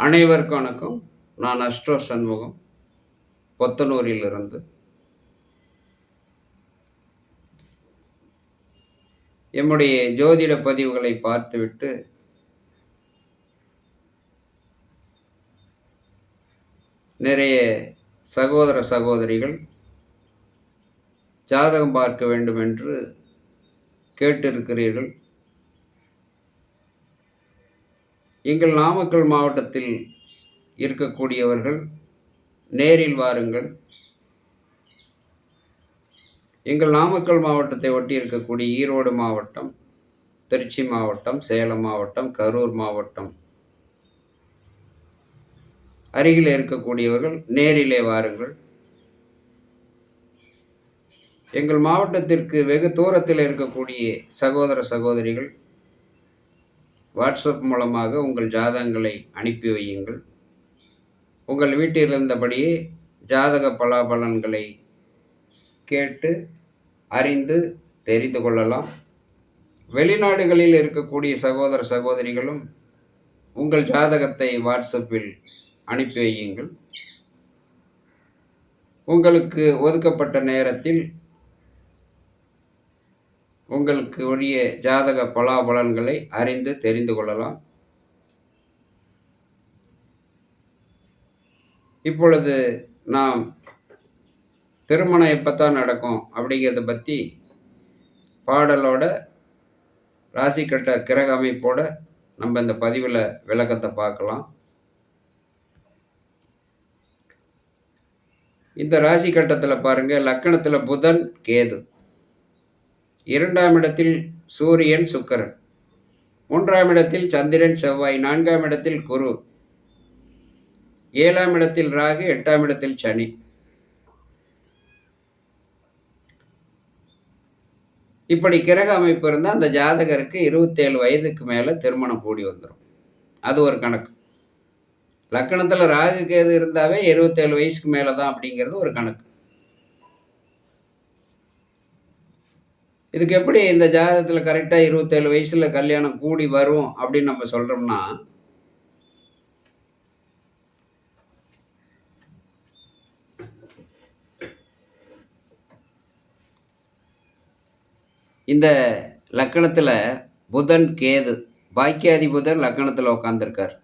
அனைவருக்கும் வணக்கம். நான் அஸ்ட்ரோ சண்முகம், பொத்தனூரிலிருந்து. எம்முடைய ஜோதிட பதிவுகளை பார்த்துவிட்டு நிறைய சகோதர சகோதரிகள் ஜாதகம் பார்க்க வேண்டும் என்று கேட்டிருக்கிறீர்கள். எங்கள் நாமக்கல் மாவட்டத்தில் இருக்கக்கூடியவர்கள் நேரில் வாருங்கள். எங்கள் நாமக்கல் மாவட்டத்தை ஒட்டி இருக்கக்கூடிய ஈரோடு மாவட்டம், திருச்சி மாவட்டம், சேலம் மாவட்டம், கரூர் மாவட்டம் அருகில் இருக்கக்கூடியவர்கள் நேரிலே வாருங்கள். எங்கள் மாவட்டத்திற்கு வெகு தூரத்தில் இருக்கக்கூடிய சகோதர சகோதரிகள் வாட்ஸ்அப் மூலமாக உங்கள் ஜாதகங்களை அனுப்பி வையுங்கள். உங்கள் வீட்டில் இருந்தபடியே ஜாதக பலாபலன்களை கேட்டு அறிந்து தெரிந்து கொள்ளலாம். வெளிநாடுகளில் இருக்கக்கூடிய சகோதர சகோதரிகளும் உங்கள் ஜாதகத்தை வாட்ஸ்அப்பில் அனுப்பி வையுங்கள். உங்களுக்கு ஒதுக்கப்பட்ட நேரத்தில் உங்களுக்கு உரிய ஜாதக பலாபலன்களை அறிந்து தெரிந்து கொள்ளலாம். இப்பொழுது நாம் திருமணம் எப்போத்தான் நடக்கும் அப்படிங்கிறத பற்றி பாடலோட ராசி கட்ட கிரக அமைப்போட நம்ம இந்த பதிவில் விளக்கத்தை பார்க்கலாம். இந்த ராசி கட்டத்தில் பாருங்கள், லக்கணத்தில் புதன் கேது, 2ஆம் இடத்தில் சூரியன் சுக்கிரன், 3ஆம் இடத்தில் சந்திரன் செவ்வாய், 4ஆம் இடத்தில் குரு, 7ஆம் இடத்தில் ராகு, 8ஆம் இடத்தில் சனி. இப்படி கிரக அமைப்பு இருந்தால் அந்த ஜாதகருக்கு 27 வயதுக்கு மேலே திருமணம் கூடி வந்துடும். அது ஒரு கணக்கு. லக்கணத்தில் ராகு கேது இருந்தாவே 27 வயசுக்கு மேலே தான் அப்படிங்கிறது ஒரு கணக்கு. இதுக்கு எப்படி இந்த ஜாதகத்தில் கரெக்டாக 27 வயசில் கல்யாணம் கூடி வரும் அப்படின்னு நம்ம சொல்கிறோம்னா, இந்த லக்கணத்தில் புதன் கேது, பாக்கியாதி புதன் லக்கணத்தில் உட்காந்துருக்கார்.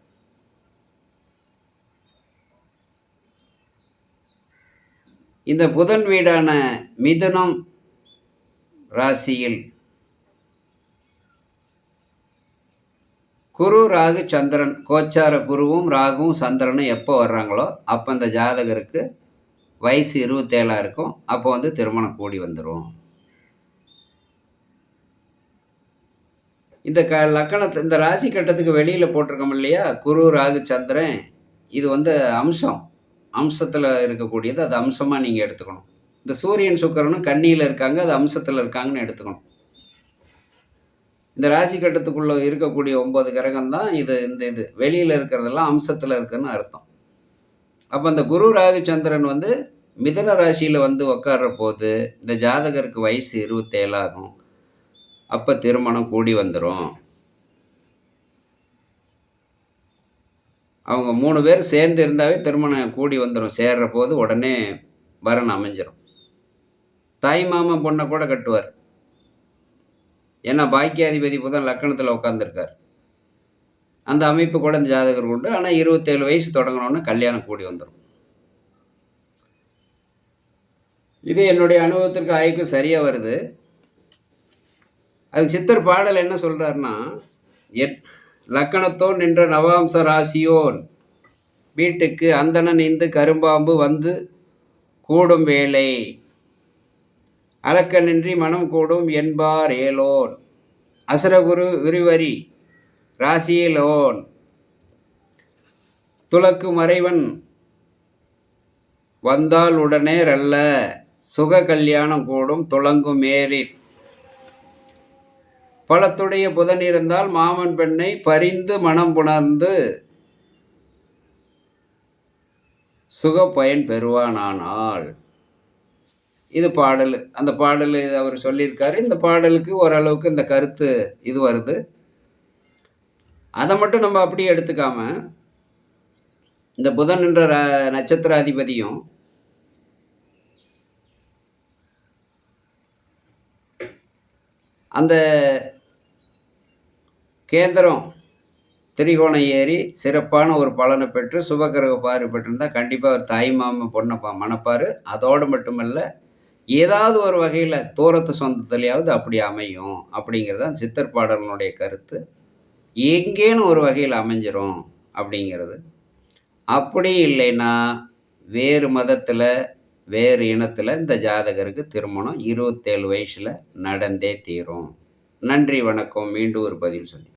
இந்த புதன் வீடான மிதுனம் ராசியில் குரு ராகு சந்திரன், கோச்சார குருவும் ராகுவும் சந்திரனும் எப்போ வர்றாங்களோ அப்போ அந்த ஜாதகருக்கு வயசு 27 இருக்கும். அப்போ திருமணம் கூடி வந்துடும். இந்த லக்கணத்தை இந்த ராசி கட்டத்துக்கு வெளியில் போட்டிருக்கோம் இல்லையா, குரு ராகு சந்திரன், இது அம்சத்தில் இருக்கக்கூடியது. அது அம்சமாக நீங்கள் எடுத்துக்கணும். இந்த சூரியன் சுக்கிரனும் கன்னியில் இருக்காங்க, அது அம்சத்தில் இருக்காங்கன்னு எடுத்துக்கணும். இந்த ராசி கட்டத்துக்குள்ளே இருக்கக்கூடிய 9 கிரகம் தான் இது. இது வெளியில் இருக்கிறதெல்லாம் அம்சத்தில் இருக்குன்னு அர்த்தம். அப்போ அந்த குரு ராகு சந்திரன் மிதுன ராசியில் உட்கார்ற போது இந்த ஜாதகருக்கு வயசு 27 ஆகும். அப்போ திருமணம் கூடி வந்துடும். அவங்க 3 பேர் சேர்ந்து இருந்தாவே திருமணம் கூடி வந்துடும். சேர்ற போது உடனே வரன் அமைஞ்சிடும். தாய் மாமன் பொண்ணை கூட கட்டுவார். ஏன்னா பாக்கியாதிபதி புதன் லக்கணத்தில் உட்காந்துருக்கார். அந்த அமைப்பு கூட இந்த ஜாதகர் உண்டு. ஆனால் 27 வயசு தொடங்கணுன்னு கல்யாணம் கூடி வந்துடும். இது என்னுடைய அனுபவத்திற்கு ஆய்வுக்கு சரியாக வருது. அது சித்தர் பாடல் என்ன சொல்கிறாருன்னா, லக்கணத்தோன் நின்ற நவாம்ச ராசியோன் வீட்டுக்கு அந்தணன் இந்து கரும்பாம்பு வந்து கூடும் வேலை, அலக்கனின்றி மனம் கூடும் என்பார் ஏலோன், அசுரகுரு விரிவரி ராசியிலோன், துலக்கு மறைவன் வந்தால் உடனே ரல்ல, சுக கல்யாணம் கூடும் துளங்கும் மேலில், பலத்துடைய புதன் இருந்தால் மாமன் பெண்ணை பரிந்து மனம் புணர்ந்து சுக பயன் பெறுவானானால். இது பாடல். அந்த பாடல் அவர் சொல்லியிருக்காரு. இந்த பாடலுக்கு ஓரளவுக்கு இந்த கருத்து இது வருது. அதை மட்டும் நம்ம அப்படியே எடுத்துக்காம இந்த புதன் என்ற நட்சத்திராதிபதியும் அந்த கேந்திரம் திரிகோணம் ஏறி சிறப்பான ஒரு பலனை பெற்று சுபகிரக பார்வை பெற்றிருந்தா கண்டிப்பாக ஒரு தாய் மாமன் பொண்ணை மணப்பார். அதோடு மட்டுமல்ல, ஏதாவது ஒரு வகையில் தூரத்து சொந்தத்திலேயாவது அப்படி அமையும் அப்படிங்கிறது தான் சித்தர் பாடல்களுடைய கருத்து. எங்கேனும் ஒரு வகையில் அமைஞ்சிரும் அப்படிங்கிறது. அப்படி இல்லைன்னா வேறு மதத்தில் வேறு இனத்தில் இந்த ஜாதகருக்கு திருமணம் 27 வயசில் நடந்தே தீரும். நன்றி, வணக்கம். மீண்டும் ஒரு பதிவில் சந்திப்போம்.